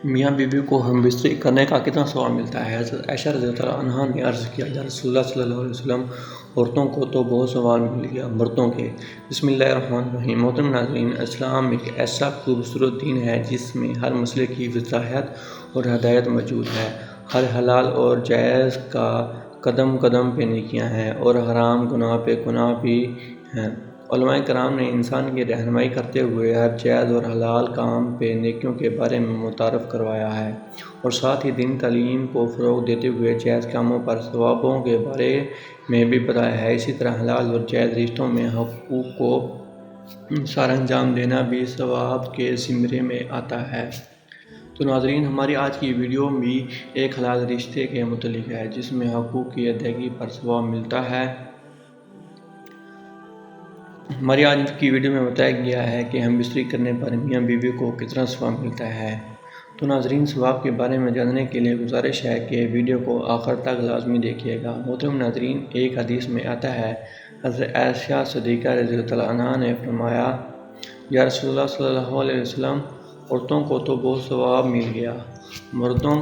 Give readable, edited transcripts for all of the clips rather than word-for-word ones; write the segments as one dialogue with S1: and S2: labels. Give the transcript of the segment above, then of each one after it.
S1: میاں بیوی کو ہم بستری کرنے کا کتنا ثواب ملتا ہے؟ حضرت عائشہ رضی اللہ عنہا نے عرض کیا، یا رسول اللہ صلی اللہ علیہ وسلم، عورتوں کو تو بہت ثواب مل گیا، مردوں کے؟ بسم اللہ الرحمن الرحیم۔ محترم ناظرین، اسلام ایک ایسا خوبصورت دین ہے جس میں ہر مسئلے کی وضاحت اور ہدایت موجود ہے۔ ہر حلال اور جائز کا قدم قدم پہ نیکیاں ہیں اور حرام گناہ پہ گناہ بھی ہیں۔ علماء کرام نے انسان کی رہنمائی کرتے ہوئے ہر جائز اور حلال کام پہ نیکیوں کے بارے میں متعارف کروایا ہے، اور ساتھ ہی دینی تعلیم کو فروغ دیتے ہوئے جائز کاموں پر ثوابوں کے بارے میں بھی بتایا ہے۔ اسی طرح حلال اور جائز رشتوں میں حقوق کو سر انجام دینا بھی ثواب کے زمرے میں آتا ہے۔ تو ناظرین، ہماری آج کی ویڈیو بھی ایک حلال رشتے کے متعلق ہے جس میں حقوق کی ادائیگی پر ثواب ملتا ہے۔ ہماری آج کی ویڈیو میں بتایا گیا ہے کہ ہم بستری کرنے پر میاں بیوی کو کتنا ثواب ملتا ہے۔ تو ناظرین، ثواب کے بارے میں جاننے کے لیے گزارش ہے کہ ویڈیو کو آخر تک لازمی دیکھیے گا۔ محترم ناظرین، ایک حدیث میں آتا ہے، حضرت عائشہ صدیقہ رضی اللہ عنہا نے فرمایا، یا رسول اللہ صلی اللہ علیہ وسلم، عورتوں کو تو بہت ثواب مل گیا، مردوں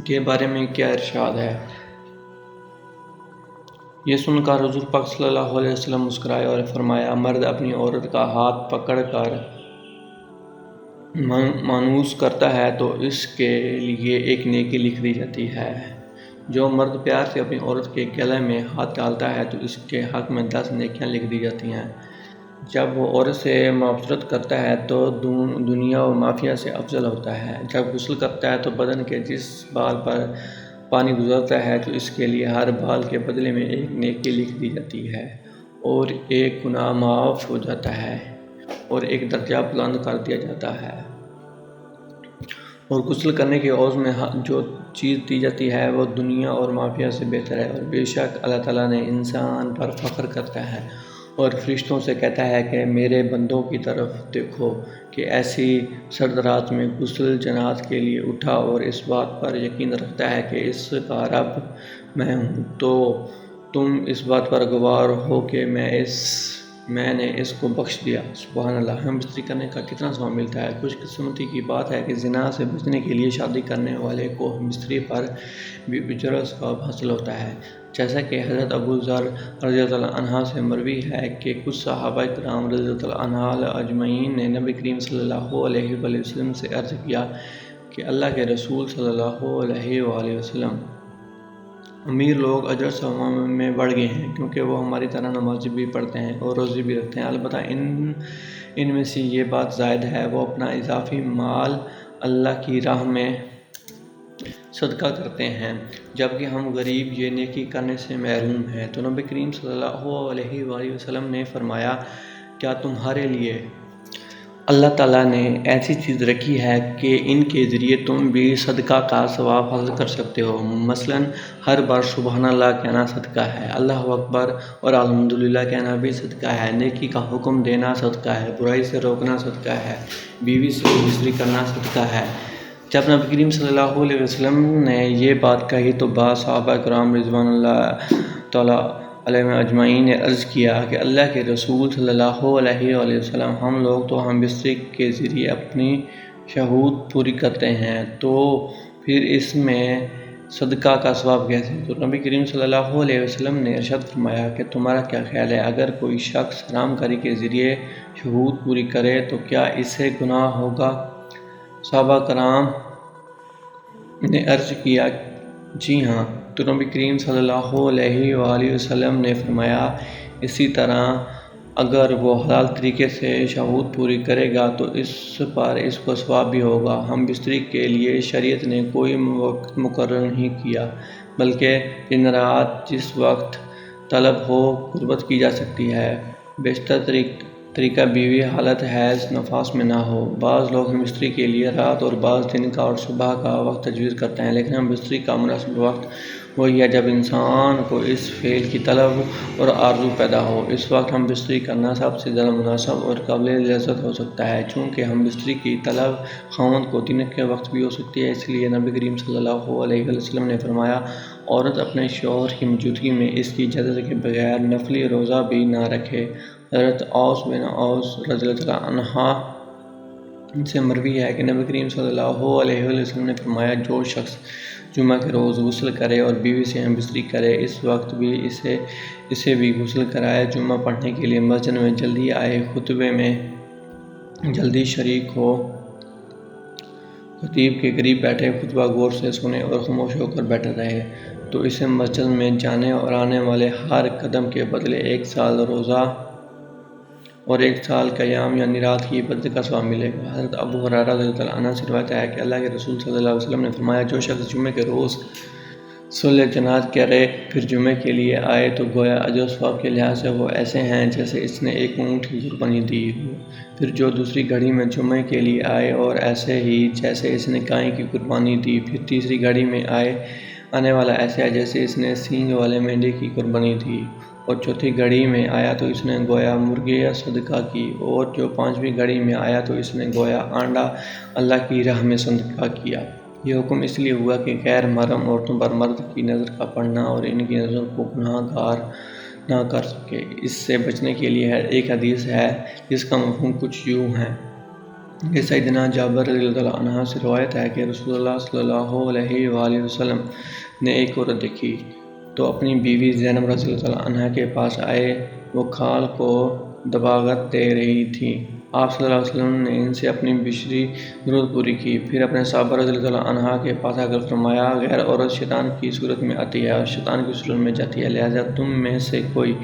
S1: کے بارے میں کیا ارشاد ہے؟ یہ سن کر حضور پاک صلی اللہ علیہ وسلم مسکرائے اور فرمایا، مرد اپنی عورت کا ہاتھ پکڑ کر مانوس کرتا ہے تو اس کے لیے ایک نیکی لکھ دی جاتی ہے۔ جو مرد پیار سے اپنی عورت کے گلے میں ہاتھ ڈالتا ہے تو اس کے حق میں 10 نیکیاں لکھ دی جاتی ہیں۔ جب وہ عورت سے معاشرت کرتا ہے تو دنیا و مافیہ سے افضل ہوتا ہے۔ جب غسل کرتا ہے تو بدن کے جس بال پر پانی گزرتا ہے تو اس کے لیے ہر بال کے بدلے میں ایک نیکی لکھ دی جاتی ہے اور ایک گناہ معاف ہو جاتا ہے اور ایک درجہ بلند کر دیا جاتا ہے۔ اور غسل کرنے کے عوض میں جو چیز دی جاتی ہے وہ دنیا اور مافیہ سے بہتر ہے۔ اور بے شک اللہ تعالیٰ نے انسان پر فخر کرتا ہے اور فرشتوں سے کہتا ہے کہ میرے بندوں کی طرف دیکھو کہ ایسی سرد رات میں غسل جنات کے لیے اٹھا اور اس بات پر یقین رکھتا ہے کہ اس کا رب میں ہوں، تو تم اس بات پر گواہ ہو کہ میں نے اس کو بخش دیا۔ سبحان اللہ! ہم بستری کرنے کا کتنا ثواب ملتا ہے۔ خوش قسمتی کی بات ہے کہ زنا سے بچنے کے لیے شادی کرنے والے کو ہم بستری پر بھی اجر و ثواب حاصل ہوتا ہے۔ جیسا کہ حضرت ابو ذر رضی اللہ عنہ سے مروی ہے کہ کچھ صحابہ کرام رضی اللہ عنہم اجمعین نے نبی کریم صلی اللہ علیہ وآلہ وسلم سے عرض کیا کہ اللہ کے رسول صلی اللہ علیہ وآلہ وسلم، امیر لوگ اجر و ثواب میں بڑھ گئے ہیں کیونکہ وہ ہماری طرح نماز بھی پڑھتے ہیں اور روزے بھی رکھتے ہیں، البتہ ان میں سے یہ بات زائد ہے، وہ اپنا اضافی مال اللہ کی راہ میں صدقہ کرتے ہیں، جبکہ ہم غریب یہ نیکی کرنے سے محروم ہیں۔ تو نبی کریم صلی اللہ علیہ وآلہ وسلم نے فرمایا، کیا تمہارے لیے اللہ تعالیٰ نے ایسی چیز رکھی ہے کہ ان کے ذریعے تم بھی صدقہ کا ثواب حاصل کر سکتے ہو؟ مثلاً ہر بار سبحان اللہ کہنا صدقہ ہے، اللہ اکبر اور الحمدللہ کہنا بھی صدقہ ہے، نیکی کا حکم دینا صدقہ ہے، برائی سے روکنا صدقہ ہے، بیوی سے بستری کرنا صدقہ ہے۔ جب نبی کریم صلی اللہ علیہ وسلم نے یہ بات کہی تو بعض صحابہ کرام رضوان اللہ تعالیٰ علیہم اجمعین نے عرض کیا کہ اللہ کے رسول صلی اللہ علیہ وآلہ وسلم، ہم لوگ تو ہم بستری کے ذریعے اپنی شہوت پوری کرتے ہیں، تو پھر اس میں صدقہ کا ثواب کیسے؟ تو نبی کریم صلی اللہ علیہ وسلم نے ارشاد فرمایا کہ تمہارا کیا خیال ہے، اگر کوئی شخص حرام کاری کے ذریعے شہوت پوری کرے تو کیا اس سے گناہ ہوگا؟ صحابہ کرام نے عرض کیا، جی ہاں۔ تو نبی کریم صلی اللہ علیہ وآلہ وسلم نے فرمایا، اسی طرح اگر وہ حلال طریقے سے شہوت پوری کرے گا تو اس پر اس کو ثواب بھی ہوگا۔ ہم بستری کے لیے شریعت نے کوئی وقت مقرر نہیں کیا، بلکہ دن رات جس وقت طلب ہو قربت کی جا سکتی ہے۔ بیشتر طریقہ بیوی حالت حیض نفاس میں نہ ہو۔ بعض لوگ ہم بستری کے لیے رات اور بعض دن کا اور صبح کا وقت تجویز کرتے ہیں، لیکن ہم بستری کا مناسب وقت وہی ہے جب انسان کو اس فعل کی طلب اور آرزو پیدا ہو۔ اس وقت ہم بستری کرنا سب سے زیادہ مناسب اور قابل لذت ہو سکتا ہے، چونکہ ہم بستری کی طلب خاوند کو دن کے وقت بھی ہو سکتی ہے۔ اس لیے نبی کریم صلی اللہ علیہ وسلم نے فرمایا، عورت اپنے شوہر کی موجودگی میں اس کی اجازت کے بغیر نفلی روزہ بھی نہ رکھے۔ حضرت اوس بن اوس رضی اللہ عنہ ان سے مروی ہے کہ نبی کریم صلی اللہ علیہ وسلم نے فرمایا جو شخص جمعہ کے روز غسل کرے اور بیوی سے ہم بستری کرے اس وقت بھی اسے بھی غسل کرائے، جمعہ پڑھنے کے لیے مسجد میں جلدی آئے، خطبے میں جلدی شریک ہو، خطیب کے قریب بیٹھے، خطبہ غور سے سنے اور خاموش ہو کر بیٹھا رہے تو اسے مسجد میں جانے اور آنے والے ہر قدم کے بدلے 1 سال روزہ اور 1 سال قیام یعنی رات کی عبادت کا ثواب ملے گا۔ حضرت ابو ہریرہ رضی اللہ عنہ سے روایت ہے کہ اللہ کے رسول صلی اللہ علیہ وسلم نے فرمایا جو شخص جمعے کے روز صلح جنازہ کرے پھر جمعے کے لیے آئے تو گویا اجر و ثواب کے لحاظ سے وہ ایسے ہیں جیسے اس نے ایک اونٹ کی قربانی دی ہو، پھر جو دوسری گھڑی میں جمعے کے لیے آئے اور ایسے ہی جیسے اس نے گائے کی قربانی دی، پھر تیسری گھڑی میں آنے والا ایسے ہے جیسے اس نے سینگ والے مینڈے کی قربانی دی، اور چوتھی گھڑی میں آیا تو اس نے گویا مرغی یا صدقہ کی، اور جو 5ویں گھڑی میں آیا تو اس نے گویا آنڈا اللہ کی راہ میں صدقہ کیا۔ یہ حکم اس لیے ہوا کہ غیر محرم عورتوں پر مرد کی نظر کا پڑنا اور ان کی نظر کو گناہ گار نہ کر سکے۔ اس سے بچنے کے لیے ایک حدیث ہے جس کا مفہوم کچھ یوں ہے کہ سیدنا جابر رضی اللہ عنہ سے روایت ہے کہ رسول اللہ صلی اللہ علیہ وآلہ وسلم نے ایک عورت دیکھی تو اپنی بیوی زینب رضی اللہ عنہ کے پاس آئے، وہ کھال کو دباغت دے رہی تھی۔ آپ صلی اللہ علیہ وسلم نے ان سے اپنی بشری ضرورت پوری کی، پھر اپنے صحابہ رضی اللہ عنہ کے پاس آ کر فرمایا غیر عورت شیطان کی صورت میں آتی ہے اور شیطان کی صورت میں جاتی ہے، لہٰذا تم میں سے کوئی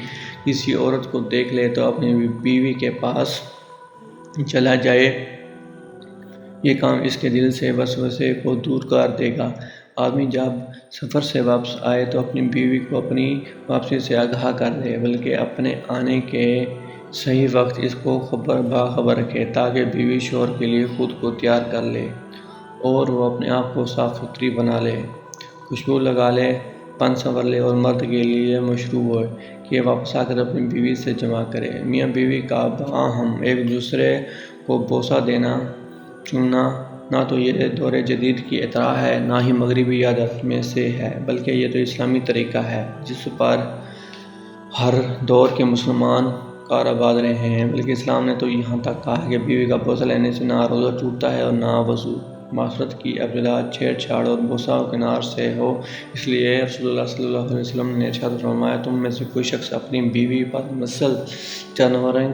S1: کسی عورت کو دیکھ لے تو اپنی بیوی کے پاس چلا جائے، یہ کام اس کے دل سے وسوسے کو دور کر دے گا۔ آدمی جب سفر سے واپس آئے تو اپنی بیوی کو اپنی واپسی سے آگاہ کر دے، بلکہ اپنے آنے کے صحیح وقت اس کو باخبر رکھے تاکہ بیوی شوہر کے لیے خود کو تیار کر لے اور وہ اپنے آپ کو صاف ستھری بنا لے، خوشبو لگا لے، پن سنور لے، اور مرد کے لیے مشروع ہو کہ واپس آ کر اپنی بیوی سے جمع کرے۔ میاں بیوی کا باہم ایک دوسرے کو بوسہ دینا چومنا نہ تو یہ دور جدید کی اختراع ہے نہ ہی مغربی عادات میں سے ہے، بلکہ یہ تو اسلامی طریقہ ہے جس پر ہر دور کے مسلمان کارآباد رہے ہیں، بلکہ اسلام نے تو یہاں تک کہا ہے کہ بیوی کا بوسہ لینے سے نہ روزہ ٹوٹتا ہے اور نہ وضو۔ معاشرت کی ابتدا چھیڑ چھاڑ اور بوسہ و کنار سے ہو، اس لیے رسول اللہ صلی اللہ علیہ وسلم نے ارشاد فرمایا تم میں سے کوئی شخص اپنی بیوی پر مثل جانوروں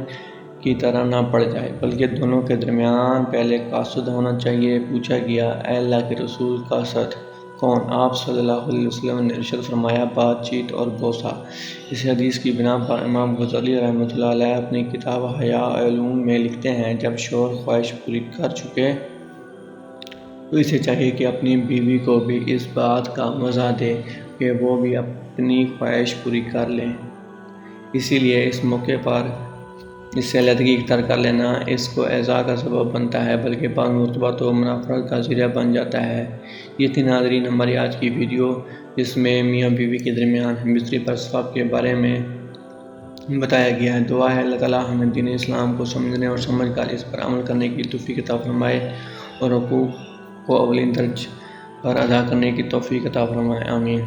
S1: کی طرح نہ پڑ جائے، بلکہ دونوں کے درمیان پہلے قاصد ہونا چاہیے۔ پوچھا گیا اے اللہ کے رسول قاصد کون؟ آپ صلی اللہ علیہ وسلم نے ارشاد فرمایا بات چیت اور بوسہ۔ اس حدیث کی بنا پر امام غزالی رحمۃ اللہ علیہ اپنی کتاب احیاء العلوم میں لکھتے ہیں جب شوہر خواہش پوری کر چکے تو اسے چاہیے کہ اپنی بیوی کو بھی اس بات کا مزہ دے کہ وہ بھی اپنی خواہش پوری کر لے۔ اسی لیے اس موقع پر اس سے علیحدگی اختیار کر لینا اس کو ایذا کا سبب بنتا ہے، بلکہ بعض مرتبہ تو منافرت کا ذریعہ بن جاتا ہے۔ یہ تھی ناظرین ہماری آج کی ویڈیو جس میں میاں بیوی کے درمیان ہم بستری پر ثواب کے بارے میں بتایا گیا ہے۔ دعا ہے اللہ تعالیٰ ہمیں دین اسلام کو سمجھنے اور سمجھ کر اس پر عمل کرنے کی توفیق عطا فرمائے اور حقوق کو اولین درجے پر ادا کرنے کی توفیق عطا فرمائے، آمین۔